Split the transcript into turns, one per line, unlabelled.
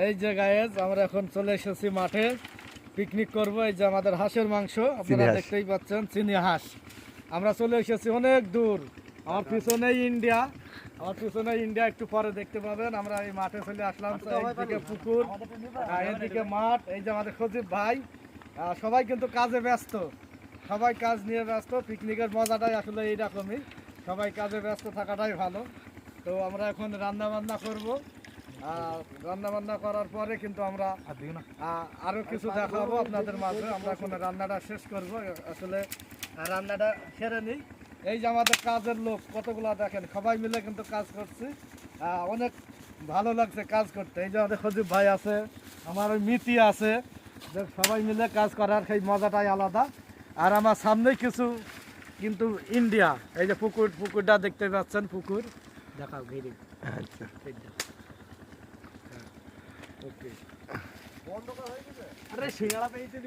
এই যে গায়েস আমরা এখন চলে এসেছি মাঠে পিকনিক করব। এই যে আমাদের হাঁসের মাংস আপনারা দেখতেই পাচ্ছেন, চিনি হাঁস। আমরা চলে এসেছি অনেক দূর, আমার পিছনেই ইন্ডিয়া, একটু পরে দেখতে পাবেন। আমরা এই মাঠে চলে আসলাম, এইদিকে পুকুর, এদিকে মাঠ। এই যে আমাদের সজীব ভাই, সবাই কিন্তু কাজে ব্যস্ত, সবাই কাজ নিয়ে ব্যস্ত। পিকনিকের মজাটাই আসলে এইরকমই, সবাই কাজে ব্যস্ত থাকাটাই ভালো। তো আমরা এখন রান্না বান্না করবো। রান্না বান্না করার পরে কিন্তু আমরা আরো কিছু দেখাবো আপনাদের মাঝে। আমরা এখন রান্নাটা শেষ করব, আসলে রান্নাটা সেরে নিই। এই যে আমাদের কাজের লোক কতগুলা দেখেন, সবাই মিলে কিন্তু কাজ করছি, অনেক ভালো লাগছে কাজ করতে। এই যে আমাদের সজীব ভাই আছে, আমার ওই মিতি আছে, সবাই মিলে কাজ করার সেই মজাটাই আলাদা। আর আমার সামনেই কিছু কিন্তু ইন্ডিয়া, এই যে পুকুরটা দেখতে পাচ্ছেন, পুকুর দেখাও ঘিরে। আচ্ছা, ওকে, আরে সিঙ্গাড়া পেয়েছে।